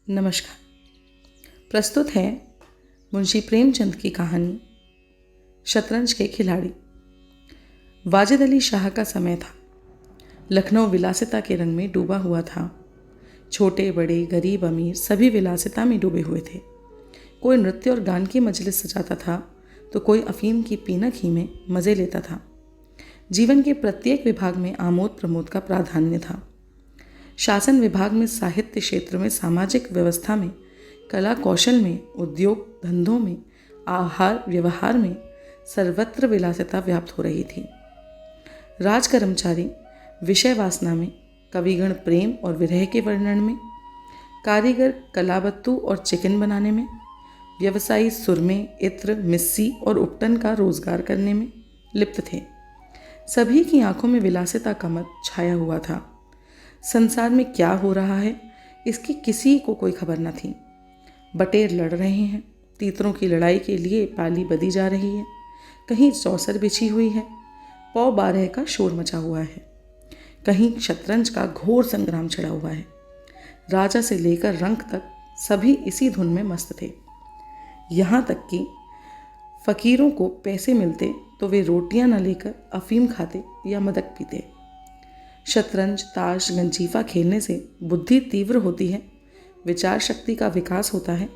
नमस्कार। प्रस्तुत है मुंशी प्रेमचंद की कहानी शतरंज के खिलाड़ी। वाजिद अली शाह का समय था। लखनऊ विलासिता के रंग में डूबा हुआ था। छोटे बड़े गरीब अमीर सभी विलासिता में डूबे हुए थे। कोई नृत्य और गान की मजलिस सजाता था तो कोई अफीम की पीनक ही में मज़े लेता था। जीवन के प्रत्येक विभाग में आमोद प्रमोद का प्राधान्य था। शासन विभाग में, साहित्य क्षेत्र में, सामाजिक व्यवस्था में, कला कौशल में, उद्योग धंधों में, आहार व्यवहार में सर्वत्र विलासिता व्याप्त हो रही थी। राज कर्मचारी विषय वासना में, कविगण प्रेम और विरह के वर्णन में, कारीगर कलाबत्तू और चिकन बनाने में, व्यवसायी सुरमे, इत्र, मिस्सी और उपटन का रोजगार करने में लिप्त थे। सभी की आंखों में विलासिता का मत छाया हुआ था। संसार में क्या हो रहा है इसकी किसी को कोई खबर न थी। बटेर लड़ रहे हैं, तीतरों की लड़ाई के लिए पाली बदी जा रही है, कहीं चौसर बिछी हुई है, पौ 12 का शोर मचा हुआ है, कहीं शतरंज का घोर संग्राम छिड़ा हुआ है। राजा से लेकर रंक तक सभी इसी धुन में मस्त थे। यहाँ तक कि फकीरों को पैसे मिलते तो वे रोटियां न लेकर अफीम खाते या मदक पीते। शतरंज, ताश, गंजीफा खेलने से बुद्धि तीव्र होती है, विचार शक्ति का विकास होता है,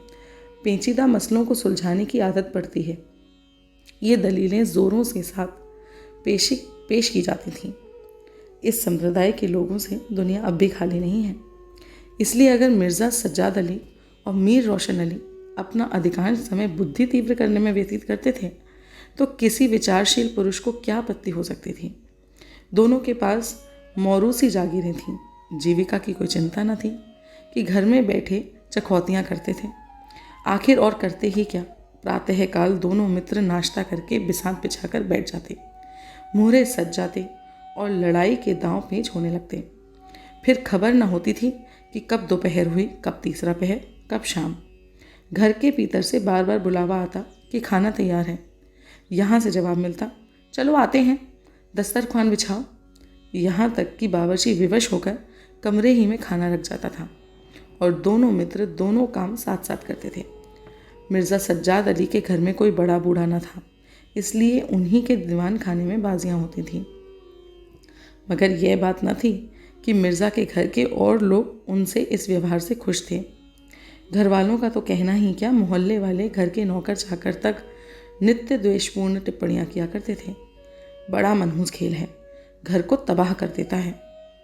पेचीदा मसलों को सुलझाने की आदत पड़ती है। ये दलीलें जोरों के साथ पेश की जाती थीं। इस संप्रदाय के लोगों से दुनिया अब भी खाली नहीं है। इसलिए अगर मिर्ज़ा सज्जाद अली और मीर रोशन अली अपना अधिकांश समय बुद्धि तीव्र करने में व्यतीत करते थे तो किसी विचारशील पुरुष को क्या आपत्ति हो सकती थी। दोनों के पास मौरूसी जागीरें थीं। जीविका की कोई चिंता न थी कि घर में बैठे चखौतियाँ करते थे। आखिर और करते ही क्या। प्रातःकाल दोनों मित्र नाश्ता करके बिसात बिछाकर बैठ जाते, मुहरे सज जाते और लड़ाई के दांव पेच होने लगते। फिर खबर न होती थी कि कब दोपहर हुई, कब तीसरा पहर, कब शाम। घर के भीतर से बार बार बुलावा आता कि खाना तैयार है। यहाँ से जवाब मिलता, चलो आते हैं, दस्तरखान बिछाओ। यहाँ तक कि बावर्ची विवश होकर कमरे ही में खाना रख जाता था और दोनों मित्र दोनों काम साथ साथ करते थे। मिर्ज़ा सज्जाद अली के घर में कोई बड़ा बूढ़ा न था, इसलिए उन्हीं के दीवान खाने में बाजियाँ होती थीं। मगर यह बात न थी कि मिर्ज़ा के घर के और लोग उनसे इस व्यवहार से खुश थे। घर वालों का तो कहना ही क्या, मोहल्ले वाले, घर के नौकर चाकर तक नित्य द्वेषपूर्ण टिप्पणियाँ किया करते थे। बड़ा मनहूस खेल है, घर को तबाह कर देता है।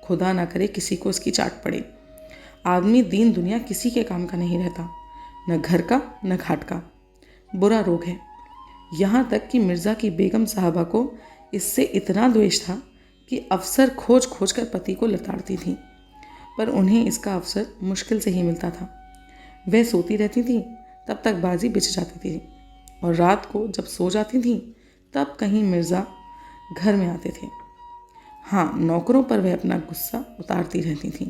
खुदा ना करे किसी को उसकी चाट पड़े। आदमी दीन दुनिया किसी के काम का नहीं रहता, न घर का न घाट का। बुरा रोग है। यहाँ तक कि मिर्ज़ा की बेगम साहबा को इससे इतना द्वेष था कि अवसर खोज खोज कर पति को लताड़ती थी, पर उन्हें इसका अवसर मुश्किल से ही मिलता था। वह सोती रहती थी तब तक बाजी बिछ जाती थी और रात को जब सो जाती थी तब कहीं मिर्ज़ा घर में आते थे। हाँ, नौकरों पर वह अपना गुस्सा उतारती रहती थीं।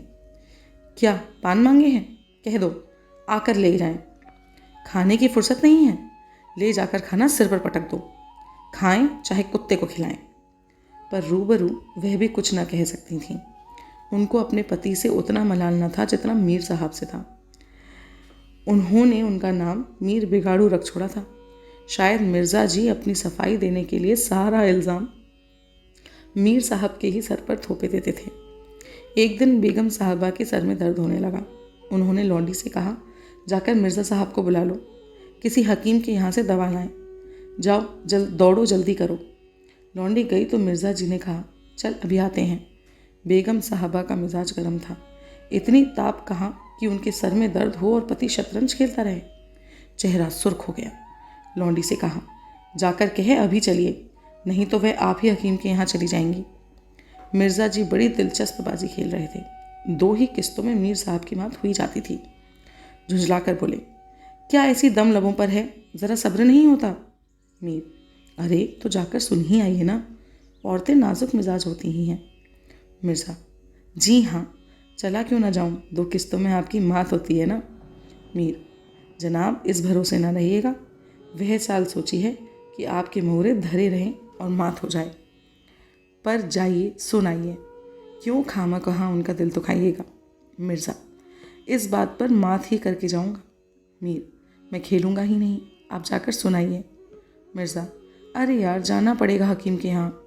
क्या पान मांगे हैं? कह दो, आकर ले जाएं। खाने की फुर्सत नहीं है? ले जाकर खाना सिर पर पटक दो। खाएं चाहे कुत्ते को खिलाएं। पर रूबरू वह भी कुछ न कह सकती थीं। उनको अपने पति से उतना मलाल न था जितना मीर साहब से था। उन्होंने उनका नाम मीर बिगाड़ू रख छोड़ा था। शायद मिर्ज़ा जी अपनी सफाई देने के लिए सारा इल्ज़ाम मीर साहब के ही सर पर थोपे देते थे। एक दिन बेगम साहबा के सर में दर्द होने लगा। उन्होंने लौंडी से कहा, जाकर मिर्ज़ा साहब को बुला लो, किसी हकीम के यहाँ से दवा लाएं। जाओ, दौड़ो, जल्दी करो। लौंडी गई तो मिर्ज़ा जी ने कहा, चल अभी आते हैं। बेगम साहबा का मिजाज गर्म था। इतनी ताप कहाँ कि उनके सर में दर्द हो और पति शतरंज खेलता रहे। चेहरा सुर्ख हो गया। लौंडी से कहा, जाकर कहे अभी चलिए, नहीं तो वह आप ही हकीम के यहाँ चली जाएंगी। मिर्ज़ा जी बड़ी दिलचस्प बाजी खेल रहे थे। 2 ही किस्तों में मीर साहब की मात हुई जाती थी। झुंझलाकर बोले, क्या ऐसी दम लबों पर है, ज़रा सब्र नहीं होता? मीर, अरे तो जाकर सुन ही आइए ना, औरतें नाजुक मिजाज होती ही हैं। मिर्ज़ा, जी हाँ, चला क्यों ना जाऊँ, 2 किस्तों में आपकी मात होती है ना। मीर, जनाब इस भरोसे ना रहिएगा, वह चाल सोची है कि आपके मोहरे धरे रहें और मात हो जाए। पर जाइए, सुनाइए, क्यों खामा कहाँ उनका दिल दुखाइएगा। मिर्ज़ा, इस बात पर मात ही करके जाऊंगा। मीर, मैं खेलूंगा ही नहीं, आप जाकर सुनाइए। मिर्ज़ा, अरे यार, जाना पड़ेगा हकीम के यहाँ।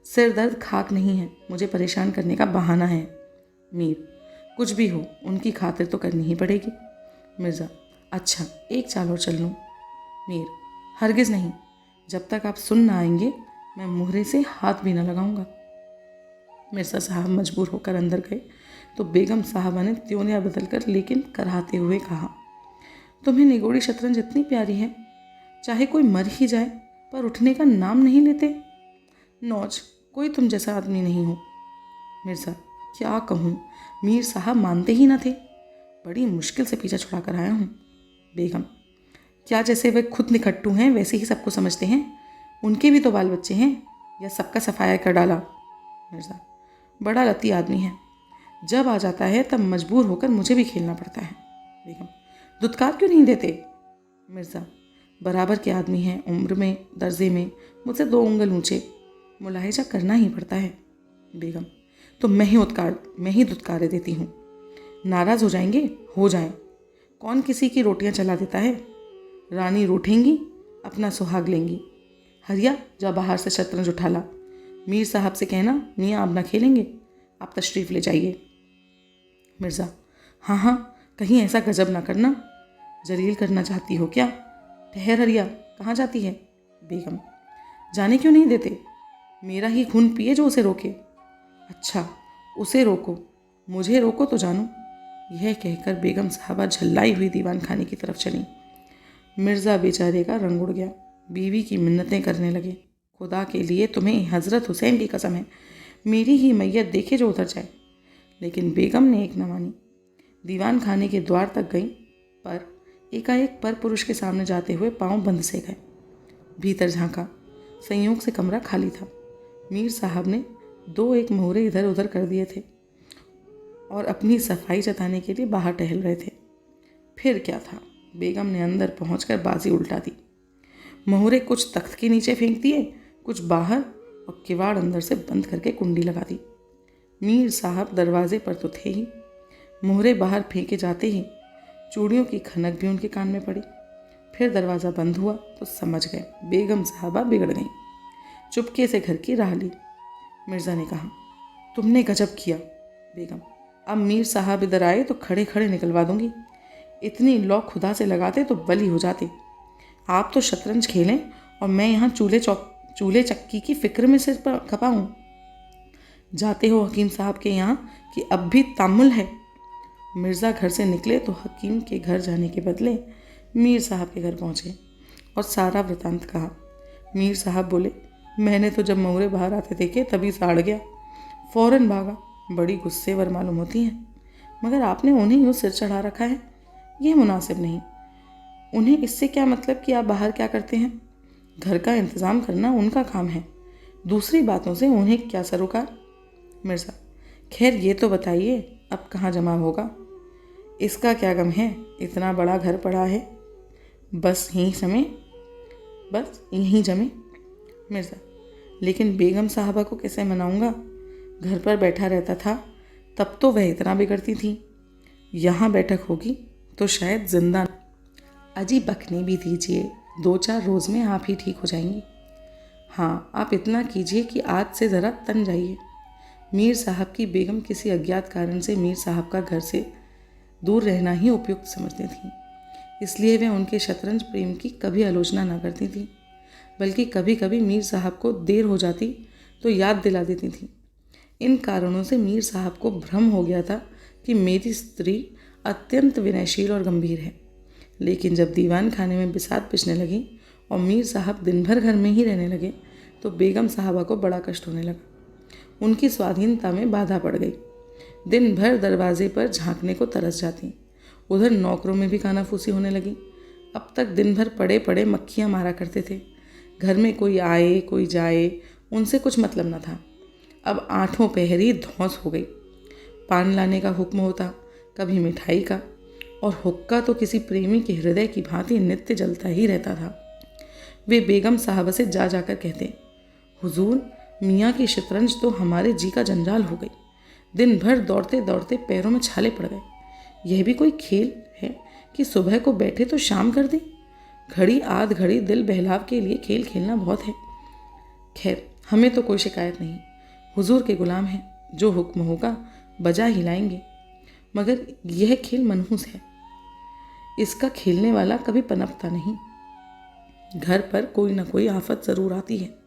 सिर दर्द खाक नहीं है, मुझे परेशान करने का बहाना है। मीर, कुछ भी हो, उनकी खातिर तो करनी ही पड़ेगी। मिर्ज़ा, अच्छा, एक चाल और चल लूँ। मीर, हरगिज़ नहीं, जब तक आप सुन ना आएंगे मैं मुहरे से हाथ भी न लगाऊंगा। मिर्ज़ा साहब मजबूर होकर अंदर गए तो बेगम साहबा ने त्योनिया बदल कर लेकिन कराते हुए कहा, तुम्हें निगोड़ी शतरंज इतनी प्यारी है, चाहे कोई मर ही जाए पर उठने का नाम नहीं लेते। नौज, कोई तुम जैसा आदमी नहीं हो। मिर्ज़ा, क्या कहूँ, मीर साहब मानते ही न थे, बड़ी मुश्किल से पीछा छुड़ा कर आया हूँ। बेगम, क्या जैसे वे खुद निखट्टू हैं वैसे ही सबको समझते हैं? उनके भी तो बाल बच्चे हैं, या सबका सफाया कर डाला? मिर्ज़ा, बड़ा लती आदमी है, जब आ जाता है तब मजबूर होकर मुझे भी खेलना पड़ता है। बेगम, दुत्कार क्यों नहीं देते? मिर्ज़ा, बराबर के आदमी हैं, उम्र में, दर्जे में मुझसे 2 उंगल ऊंचे, मुलाहिजा करना ही पड़ता है। बेगम, तो मैं ही दुत्कारे देती हूँ। नाराज़ हो जाएंगे, हो जाएं, कौन किसी की रोटियां चला देता है? रानी रूठेंगी, अपना सुहाग लेंगी। हरिया, जा बाहर से शतरंज उठा ला। मीर साहब से कहना मियाँ अब ना खेलेंगे, आप तशरीफ़ ले जाइए। मिर्ज़ा, हाँ हाँ, कहीं ऐसा गजब ना करना, जलील करना चाहती हो क्या? ठहर हरिया, कहाँ जाती है? बेगम, जाने क्यों नहीं देते? मेरा ही खून पिए जो उसे रोके। अच्छा, उसे रोको, मुझे रोको तो जानूं। यह कहकर बेगम साहबा झल्लाई हुई दीवान खाने की तरफ चली। मिर्ज़ा बेचारे का रंग उड़ गया, बीवी की मिन्नतें करने लगे, खुदा के लिए तुम्हें हज़रत हुसैन की कसम है, मेरी ही मैयत देखे जो उतर जाए। लेकिन बेगम ने एक न मानी, दीवान खाने के द्वार तक गई, पर एकाएक पर पुरुष के सामने जाते हुए पांव बंद से गए। भीतर झांका, संयोग से कमरा खाली था। मीर साहब ने 2-1 मोहरे इधर उधर कर दिए थे और अपनी सफाई जताने के लिए बाहर टहल रहे थे। फिर क्या था, बेगम ने अंदर पहुंचकर बाजी उल्टा दी। मोहरे कुछ तख्त के नीचे फेंक दिए, कुछ बाहर, और किवाड़ अंदर से बंद करके कुंडी लगा दी। मीर साहब दरवाजे पर तो थे ही, मोहरे बाहर फेंके जाते ही चूड़ियों की खनक भी उनके कान में पड़ी। फिर दरवाज़ा बंद हुआ तो समझ गए बेगम साहबा बिगड़ गईं। चुपके से घर की राह ली। मिर्ज़ा ने कहा, तुमने गजब किया। बेगम, अब मीर साहब इधर आए तो खड़े खड़े निकलवा दूंगी, इतनी लौ खुदा से लगाते तो बली हो जाते। आप तो शतरंज खेलें और मैं यहाँ चूल्हे चक्की की फिक्र में सिर पर खपाऊँ। जाते हो हकीम साहब के यहाँ कि अब भी तामुल है? मिर्ज़ा घर से निकले तो हकीम के घर जाने के बदले मीर साहब के घर पहुँचे और सारा वृतांत कहा। मीर साहब बोले, मैंने तो जब मोहरे बाहर आते देखे तभी साड़ गया, फ़ौरन भागा, बड़ी गुस्सेवर मालूम होती हैं, मगर आपने उन्हें यूँ सिर चढ़ा रखा है, यह मुनासिब नहीं। उन्हें इससे क्या मतलब कि आप बाहर क्या करते हैं? घर का इंतज़ाम करना उनका काम है, दूसरी बातों से उन्हें क्या सरोकार? मिर्ज़ा, खैर ये तो बताइए अब कहाँ जमा होगा? इसका क्या गम है, इतना बड़ा घर पड़ा है, बस यहीं जमे। मिर्ज़ा, लेकिन बेगम साहबा को कैसे मनाऊंगा? घर पर बैठा रहता था तब तो वह इतना बिगड़ती थी, यहाँ बैठक होगी तो शायद जिंदा। अजी बकने भी दीजिए, 2-4 रोज़ में आप ही ठीक हो जाएंगी। हाँ, आप इतना कीजिए कि आज से ज़रा तन जाइए। मीर साहब की बेगम किसी अज्ञात कारण से मीर साहब का घर से दूर रहना ही उपयुक्त समझती थीं, इसलिए वे उनके शतरंज प्रेम की कभी आलोचना न करती थीं, बल्कि कभी कभी मीर साहब को देर हो जाती तो याद दिला देती थीं। इन कारणों से मीर साहब को भ्रम हो गया था कि मेरी स्त्री अत्यंत विनयशील और गंभीर है। लेकिन जब दीवान खाने में बिसात पिसने लगी और मीर साहब दिन भर घर में ही रहने लगे तो बेगम साहबा को बड़ा कष्ट होने लगा। उनकी स्वाधीनता में बाधा पड़ गई। दिन भर दरवाजे पर झांकने को तरस जाती, उधर नौकरों में भी कानाफूसी होने लगी। अब तक दिन भर पड़े पड़े मक्खियाँ मारा करते थे, घर में कोई आए कोई जाए उनसे कुछ मतलब न था। अब 8वें पहर ही धौंस हो गई। पान लाने का हुक्म होता, कभी मिठाई का, और हुक्का तो किसी प्रेमी के हृदय की भांति नित्य जलता ही रहता था। वे बेगम साहबा से जा जाकर कहते, हुजूर, मियाँ की शतरंज तो हमारे जी का जंजाल हो गई, दिन भर दौड़ते दौड़ते पैरों में छाले पड़ गए, यह भी कोई खेल है कि सुबह को बैठे तो शाम कर दें। घड़ी आध घड़ी दिल बहलाव के लिए खेल खेलना बहुत है। खैर, हमें तो कोई शिकायत नहीं। हुजूर के गुलाम हैं, जो हुक्म होगा बजा ही लाएंगे। मगर यह खेल मनहूस है, इसका खेलने वाला कभी पनपता नहीं। घर पर कोई ना कोई आफत ज़रूर आती है।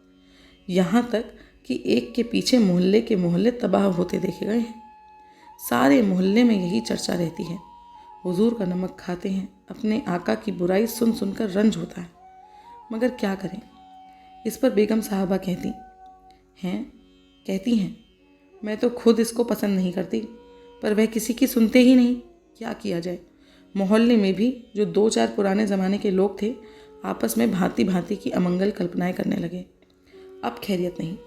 यहाँ तक कि एक के पीछे मोहल्ले के मोहल्ले तबाह होते देखे गए हैं। सारे मोहल्ले में यही चर्चा रहती है। हुजूर का नमक खाते हैं, अपने आका की बुराई सुन सुनकर रंज होता है। मगर क्या करें। इस पर बेगम साहबा कहती हैं, मैं तो खुद इसको पसंद नहीं करती, पर वह किसी की सुनते ही नहीं। क्या किया जाए। मोहल्ले में भी जो 2-4 पुराने ज़माने के लोग थे, आपस में भांति भांति की अमंगल कल्पनाएं करने लगे। अब खैरियत नहीं।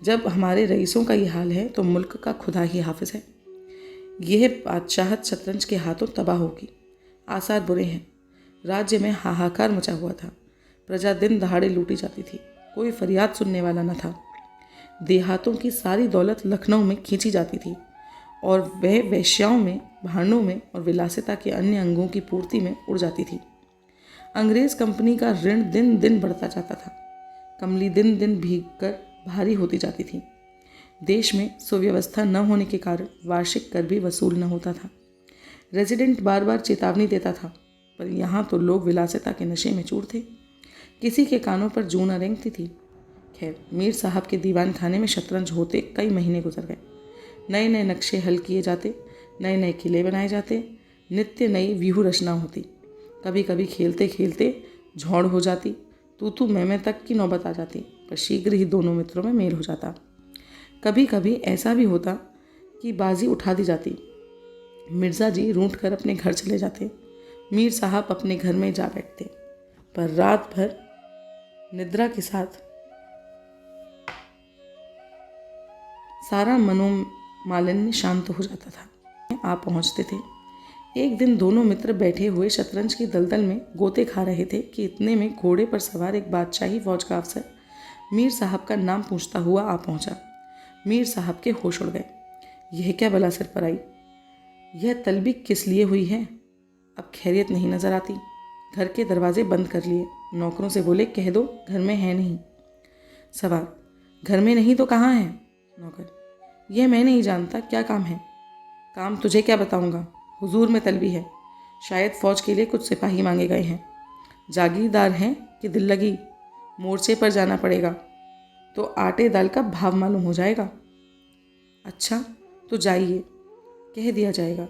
जब हमारे रईसों का ये हाल है तो मुल्क का खुदा ही हाफिज है। यह बादशाहत शतरंज के हाथों तबाह होगी। आसार बुरे हैं। राज्य में हाहाकार मचा हुआ था। प्रजा दिन दहाड़े लूटी जाती थी। कोई फरियाद सुनने वाला न था। देहातों की सारी दौलत लखनऊ में खींची जाती थी और वह वेश्याओं में, भांडों में और विलासिता के अन्य अंगों की पूर्ति में उड़ जाती थी। अंग्रेज कंपनी का ऋण दिन दिन बढ़ता जाता था। कमली दिन दिन भीग कर भारी होती जाती थी। देश में सुव्यवस्था न होने के कारण वार्षिक कर भी वसूल न होता था। रेजिडेंट बार बार चेतावनी देता था, पर यहाँ तो लोग विलासिता के नशे में चूर थे। किसी के कानों पर जूं न रेंगती थी। खैर, मीर साहब के दीवान खाने में शतरंज होते कई महीने गुजर गए। नए नए नक्शे हल किए जाते, नए नए किले बनाए जाते, नित्य नई व्यूह रचना होती। कभी कभी खेलते खेलते झौड़ हो जाती, तू मैं तक की नौबत आ जाती, पर शीघ्र ही दोनों मित्रों में मेल हो जाता। कभी कभी ऐसा भी होता कि बाजी उठा दी जाती। मिर्ज़ा जी रूठ कर अपने घर चले जाते, मीर साहब अपने घर में जा बैठते, पर रात भर निद्रा के साथ सारा मनोमालिन्य शांत हो जाता था। आप पहुंचते थे। एक दिन दोनों मित्र बैठे हुए शतरंज की दलदल में गोते खा रहे थे कि इतने में घोड़े पर सवार एक बादशाही फौज का अफसर मीर साहब का नाम पूछता हुआ आ पहुंचा। मीर साहब के होश उड़ गए। यह क्या बला सिर पर आई? यह तलबी किस लिए हुई है? अब खैरियत नहीं नजर आती। घर के दरवाजे बंद कर लिए। नौकरों से बोले, कह दो घर में है नहीं। सवार, घर में नहीं तो कहाँ है? नौकर, यह मैं नहीं जानता, क्या काम है? काम तुझे क्या बताऊंगा, हुजूर में तलबी है। शायद फौज के लिए कुछ सिपाही मांगे गए हैं। जागीरदार हैं कि दिल लगी, मोर्चे पर जाना पड़ेगा तो आटे दाल का भाव मालूम हो जाएगा। अच्छा, तो जाइए, कह दिया जाएगा।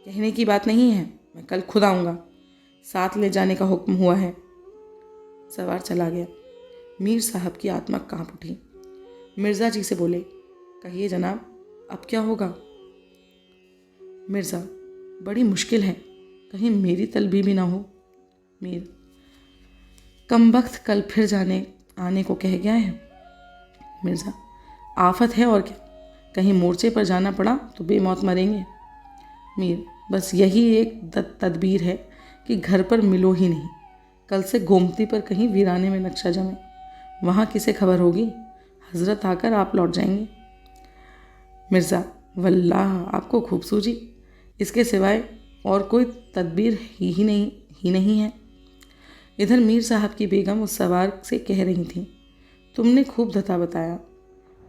कहने की बात नहीं है, मैं कल खुद आऊँगा। साथ ले जाने का हुक्म हुआ है। सवार चला गया। मीर साहब की आत्मा कांप उठी। मिर्ज़ा जी से बोले, कहिए जनाब, अब क्या होगा? मिर्ज़ा, बड़ी मुश्किल है, कहीं मेरी तलबी भी ना हो। मीर, कमबख्त कल फिर जाने आने को कह गया है। मिर्ज़ा, आफत है और क्या, कहीं मोर्चे पर जाना पड़ा तो बेमौत मरेंगे। मीर, बस यही एक तदबीर है कि घर पर मिलो ही नहीं। कल से गोमती पर कहीं वीराने में नक्शा जमे, वहाँ किसे खबर होगी, हजरत आकर आप लौट जाएंगे। मिर्ज़ा, वल्लाह आपको खूब सूझी, इसके सिवाय और कोई तदबीर ही नहीं है। इधर मीर साहब की बेगम उस सवार से कह रही थी, तुमने खूब धता बताया।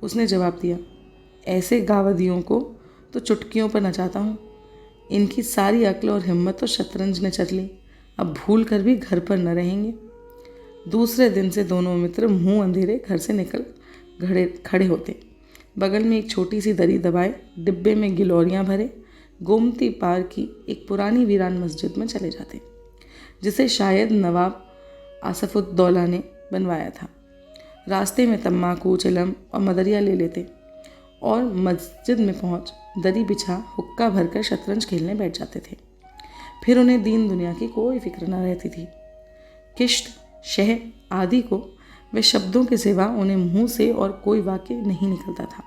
उसने जवाब दिया, ऐसे गावदियों को तो चुटकियों पर नचाता हूँ। इनकी सारी अक्ल और हिम्मत तो शतरंज ने चर ली, अब भूल कर भी घर पर न रहेंगे। दूसरे दिन से दोनों मित्र मुंह अंधेरे घर से निकल खड़े होते। बगल में एक छोटी सी दरी दबाए, डिब्बे में गिलोरियाँ भरे, गोमती पार की एक पुरानी वीरान मस्जिद में चले जाते, जिसे शायद नवाब आसफुद्दौला ने बनवाया था। रास्ते में तम्बाकू, चिलम और मदरिया ले लेते और मस्जिद में पहुंच दरी बिछा हुक्का भरकर शतरंज खेलने बैठ जाते थे। फिर उन्हें दीन दुनिया की कोई फिक्र न रहती थी। किश्त, शह आदि को वे शब्दों के सिवा उन्हें मुंह से और कोई वाक्य नहीं निकलता था।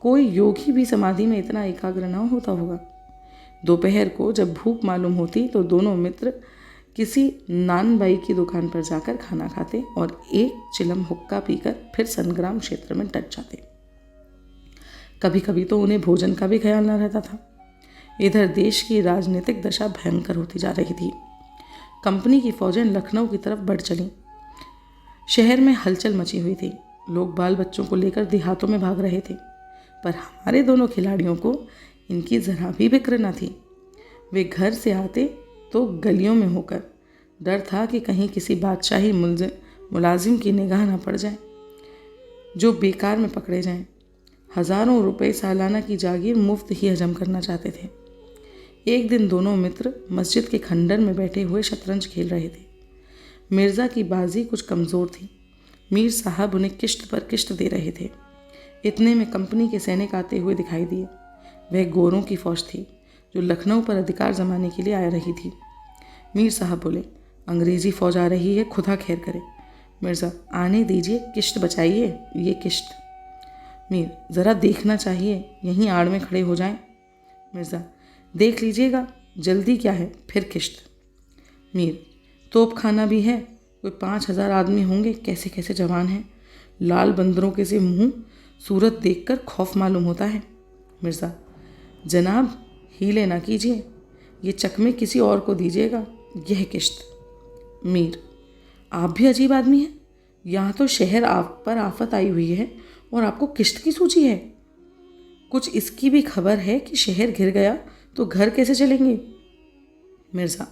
कोई योगी भी समाधि में इतना एकाग्र न होता होगा। दोपहर को जब भूख मालूम होती तो दोनों मित्र किसी नान बाई की दुकान पर जाकर खाना खाते और एक चिलम हुक्का पीकर फिर संग्राम क्षेत्र में डट जाते। कभी कभी तो उन्हें भोजन का भी ख्याल न रहता था। इधर देश की राजनीतिक दशा भयंकर होती जा रही थी। कंपनी की फौजें लखनऊ की तरफ बढ़ चलीं। शहर में हलचल मची हुई थी। लोग बाल बच्चों को लेकर देहातों में भाग रहे थे, पर हमारे दोनों खिलाड़ियों को इनकी जरा भी फिक्र न थी। वे घर से आते तो गलियों में होकर, डर था कि कहीं किसी बादशाही मुलाजिम की निगाह न पड़ जाए जो बेकार में पकड़े जाएं। हजारों रुपए सालाना की जागीर मुफ्त ही हजम करना चाहते थे। एक दिन दोनों मित्र मस्जिद के खंडर में बैठे हुए शतरंज खेल रहे थे। मिर्ज़ा की बाजी कुछ कमज़ोर थी। मीर साहब उन्हें किश्त पर किश्त दे रहे थे। इतने में कंपनी के सैनिक आते हुए दिखाई दिए। वह गोरों की फौज थी जो लखनऊ पर अधिकार जमाने के लिए आ रही थी। मीर साहब बोले, अंग्रेज़ी फौज आ रही है, खुदा खैर करे। मिर्ज़ा, आने दीजिए, किश्त बचाइए, ये किश्त। मीर, ज़रा देखना चाहिए, यहीं आड़ में खड़े हो जाएं। मिर्ज़ा, देख लीजिएगा, जल्दी क्या है, फिर किश्त। मीर, तोप खाना भी है, कोई 5,000 आदमी होंगे, कैसे कैसे जवान हैं। लाल बंदरों के से मुंह सूरत देखकर खौफ मालूम होता है। मिर्ज़ा, जनाब हीले ना कीजिए, ये चकमे किसी और को दीजिएगा, यह किश्त। मीर, आप भी अजीब आदमी हैं। यहाँ तो शहर आप पर आफत आई हुई है और आपको किश्त की सूची है। कुछ इसकी भी खबर है कि शहर घिर गया तो घर कैसे चलेंगे। मिर्ज़ा,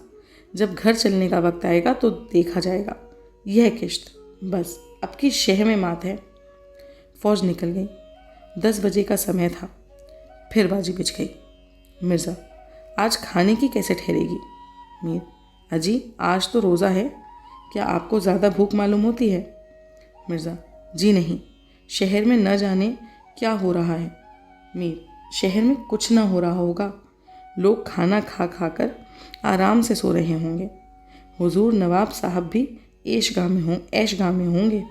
जब घर चलने का वक्त आएगा तो देखा जाएगा, यह किश्त, बस अब की शह में मात है। फौज निकल गई। 10 बजे का समय था। फिर बाजी बिछ गई। मिर्ज़ा, आज खाने की कैसे ठहरेगी। मीर, अजी आज तो रोज़ा है, क्या आपको ज़्यादा भूख मालूम होती है। मिर्ज़ा, जी नहीं, शहर में न जाने क्या हो रहा है। मीर, शहर में कुछ ना हो रहा होगा, लोग खाना खा खा कर आराम से सो रहे होंगे। हुजूर नवाब साहब भी ऐशगाह में होंगे।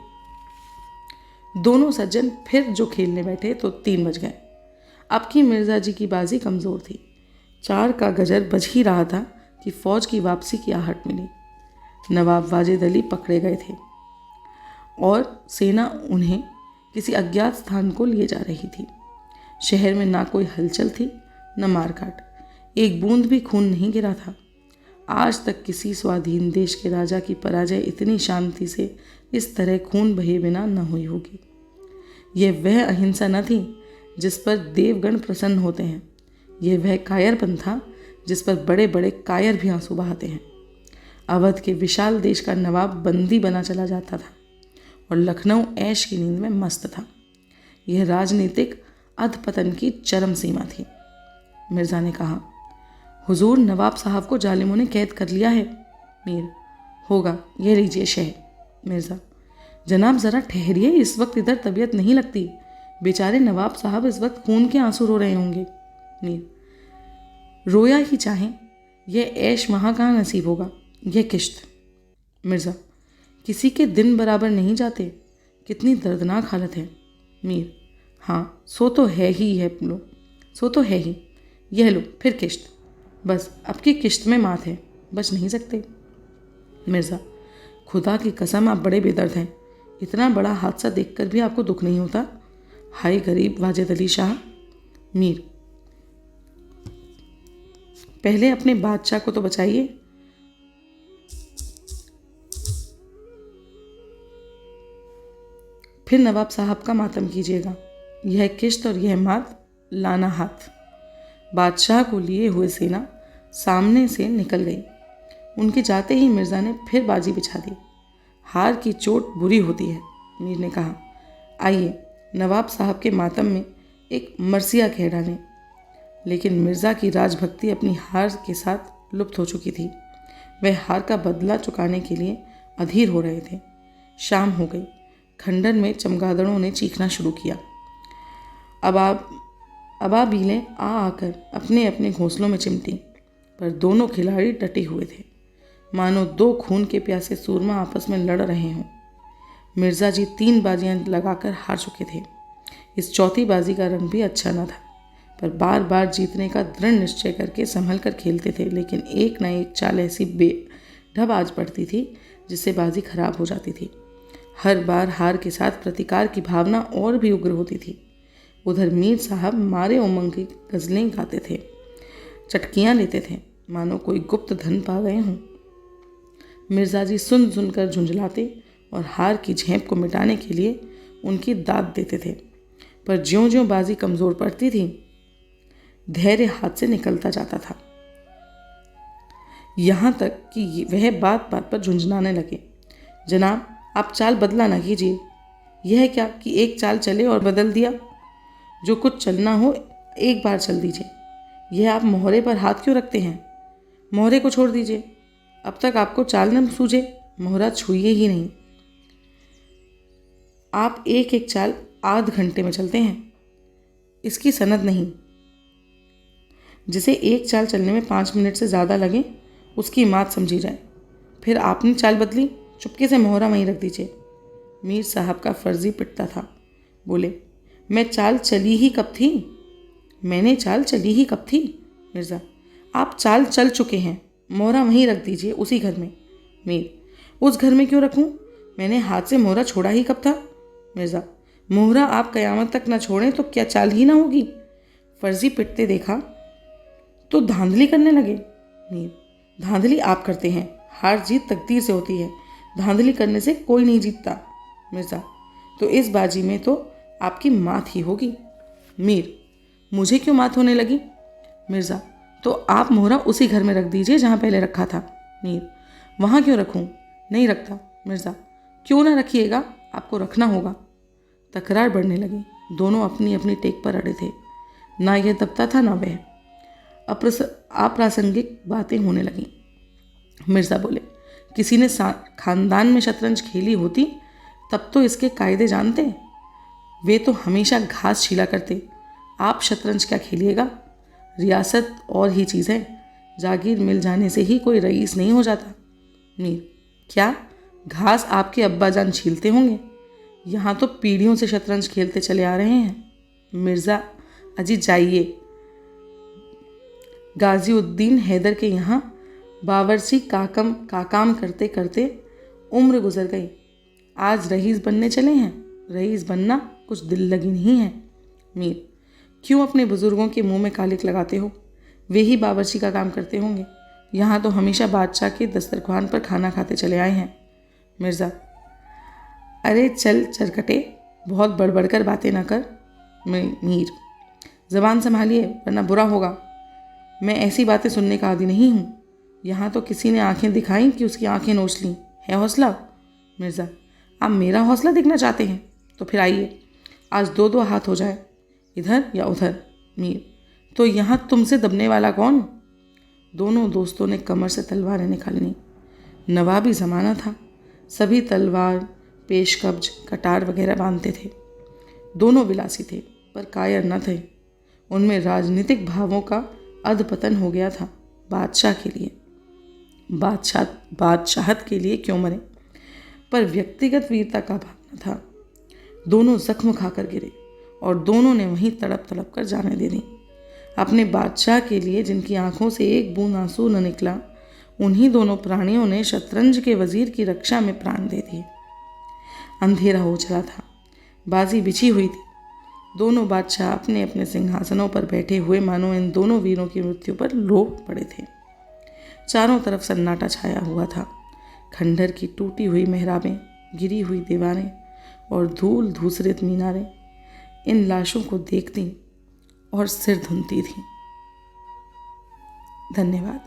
दोनों सज्जन फिर जो खेलने बैठे तो 3 बज गए। अब की मिर्ज़ा जी की बाजी कमज़ोर थी। 4 का गजर बज ही रहा था कि फ़ौज की वापसी की आहट मिली। नवाब वाजिद अली पकड़े गए थे और सेना उन्हें किसी अज्ञात स्थान को लिए जा रही थी। शहर में ना कोई हलचल थी, न मारकाट, एक बूंद भी खून नहीं गिरा था। आज तक किसी स्वाधीन देश के राजा की पराजय इतनी शांति से इस तरह खून बहे बिना न हुई होगी। यह वह अहिंसा न थी जिस पर देवगण प्रसन्न होते हैं। यह वह कायरपन था जिस पर बड़े बड़े कायर भी आंसू बहाते हैं। अवध के विशाल देश का नवाब बंदी बना चला जाता था और लखनऊ ऐश की नींद में मस्त था। यह राजनीतिक अधपतन की चरम सीमा थी। मिर्ज़ा ने कहा, हुजूर नवाब साहब को जालिमों ने कैद कर लिया है। मीर, होगा, ये लीजिए शह। मिर्ज़ा, जनाब ज़रा ठहरिए, इस वक्त इधर तबीयत नहीं लगती। बेचारे नवाब साहब इस वक्त खून के आंसू रो रहे होंगे। मीर, रोया ही चाहें, यह ऐश वहाँ कहाँ नसीब होगा, यह किश्त। मिर्ज़ा, किसी के दिन बराबर नहीं जाते, कितनी दर्दनाक हालत है। मीर, हाँ सो तो है ही है लो, सो तो है ही, यह लो फिर किश्त, बस अब की किश्त में मात है, बच नहीं सकते। मिर्ज़ा, खुदा की कसम आप बड़े बेदर्द हैं, इतना बड़ा हादसा देखकर भी आपको दुख नहीं होता। हाय गरीब वाजिद अली शाह। मीर, पहले अपने बादशाह को तो बचाइए। फिर नवाब साहब का मातम कीजिएगा। यह किश्त और यह मात लाना हाथ। बादशाह को लिए हुए सेना सामने से निकल गई। उनके जाते ही मिर्ज़ा ने फिर बाजी बिछा दी। हार की चोट बुरी होती है। मीर ने कहा, आइए नवाब साहब के मातम में एक मरसिया कह डालें। लेकिन मिर्ज़ा की राजभक्ति अपनी हार के साथ लुप्त हो चुकी थी। वह हार का बदला चुकाने के लिए अधीर हो रहे थे। शाम हो गई। खंडर में चमगादड़ों ने चीखना शुरू किया। अबाबीलें आ आकर अपने अपने घोंसलों में चिमटी, पर दोनों खिलाड़ी डटे हुए थे, मानो 2 खून के प्यासे सूरमा आपस में लड़ रहे हों। मिर्ज़ा जी 3 बाजियां लगाकर हार चुके थे। इस चौथी बाजी का रंग भी अच्छा न था, पर बार बार जीतने का दृढ़ निश्चय करके संभल कर खेलते थे। लेकिन एक न एक चाल ऐसी बेढब आज पड़ती थी जिससे बाजी खराब हो जाती थी। हर बार हार के साथ प्रतिकार की भावना और भी उग्र होती थी। उधर मीर साहब मारे उमंग की गज़लें गाते थे। चटकियाँ लेते थे, मानो कोई गुप्त धन पा गए हों। मिर्ज़ा जी सुन सुनकर झुंझलाते और हार की झेंप को मिटाने के लिए उनकी दाद देते थे, पर ज्यों-ज्यों बाजी कमज़ोर पड़ती थी, धैर्य हाथ से निकलता जाता था। यहाँ तक कि वह बात बात पर झुंझलाने लगे, जनाब आप चाल बदला ना कीजिए। यह क्या कि एक चाल चले और बदल दिया? जो कुछ चलना हो एक बार चल दीजिए। यह आप मोहरे पर हाथ क्यों रखते हैं? मोहरे को छोड़ दीजिए। अब तक आपको चाल न सूझे, मोहरा छुइए ही नहीं। आप एक एक चाल आध घंटे में चलते हैं, इसकी सनद नहीं। जिसे एक चाल चलने में 5 मिनट से ज़्यादा लगे उसकी मात समझी जाए। फिर आपने चाल बदली, चुपके से मोहरा वहीं रख दीजिए। मीर साहब का फर्जी पिटता था। बोले, मैं चाल चली ही कब थी? मैंने चाल चली ही कब थी? मिर्ज़ा, आप चाल चल चुके हैं, मोहरा वहीं रख दीजिए, उसी घर में। मीर, उस घर में क्यों रखूं? मैंने हाथ से मोहरा छोड़ा ही कब था? मिर्ज़ा, मोहरा आप कयामत तक न छोड़ें तो क्या चाल ही ना होगी? फर्जी पिटते देखा तो धांधली करने लगे। मीर, धांधली आप करते हैं, हार जीत तकदीर से होती है, धांधली करने से कोई नहीं जीतता। मिर्ज़ा, तो इस बाजी में तो आपकी मात ही होगी। मीर, मुझे क्यों मात होने लगी? मिर्ज़ा, तो आप मोहरा उसी घर में रख दीजिए जहाँ पहले रखा था। मीर, वहाँ क्यों रखूँ? नहीं रखता। मिर्ज़ा, क्यों ना रखिएगा, आपको रखना होगा। तकरार बढ़ने लगी। दोनों अपनी अपनी टेक पर अड़े थे। ना यह दबता था ना वह। अप्रासंगिक बातें होने लगीं। मिर्ज़ा बोले, किसी ने खानदान में शतरंज खेली होती तब तो इसके कायदे जानते। वे तो हमेशा घास छीला करते। आप शतरंज क्या खेलिएगा? रियासत और ही चीज़ है, जागीर मिल जाने से ही कोई रईस नहीं हो जाता। मीर, क्या घास आपके अब्बा जान छीलते होंगे? यहाँ तो पीढ़ियों से शतरंज खेलते चले आ रहे हैं। मिर्ज़ा, अजी जाइए। गाज़ीउद्दीन हैदर के यहाँ बावर्ची काम करते करते उम्र गुजर गई। आज रईस बनने चले हैं। रईस बनना कुछ दिल लगी नहीं है। मीर, क्यों अपने बुजुर्गों के मुंह में कालिक लगाते हो? वे ही बावर्ची का काम करते होंगे। यहाँ तो हमेशा बादशाह के दस्तरखान पर खाना खाते चले आए हैं। मिर्ज़ा, अरे चल चरकटे, बहुत बड़बड़ कर बातें ना कर। मीर, ज़बान संभालिए वरना बुरा होगा। मैं ऐसी बातें सुनने का आदी नहीं हूँ। यहाँ तो किसी ने आंखें दिखाई कि उसकी आंखें नोच लीं। है हौसला? मिर्ज़ा, आप मेरा हौसला देखना चाहते हैं? तो फिर आइए, आज 2-2 हाथ हो जाए, इधर या उधर। मीर, तो यहाँ तुमसे दबने वाला कौन? दोनों दोस्तों ने कमर से तलवारें निकाल लीं। नवाबी ज़माना था, सभी तलवार, पेशकब्ज, कटार वगैरह बांधते थे। दोनों विलासी थे पर कायर न थे। उनमें राजनीतिक भावों का अधपतन हो गया था। बादशाह के लिए, बादशाहत के लिए क्यों मरे, पर व्यक्तिगत वीरता का भावना था। दोनों जख्म खाकर गिरे और दोनों ने वहीं तड़प तड़प कर जाने दे दी। अपने बादशाह के लिए जिनकी आंखों से एक बूंद आंसू न निकला, उन्हीं दोनों प्राणियों ने शतरंज के वजीर की रक्षा में प्राण दे दिए। अंधेरा हो चला था, बाजी बिछी हुई थी। दोनों बादशाह अपने अपने सिंहासनों पर बैठे हुए मानो इन दोनों वीरों की मृत्यु पर लोट पड़े थे। चारों तरफ सन्नाटा छाया हुआ था। खंडर की टूटी हुई मेहराबें, गिरी हुई दीवारें और धूल धूसरित मीनारें इन लाशों को देखती और सिर धुनती थीं। धन्यवाद।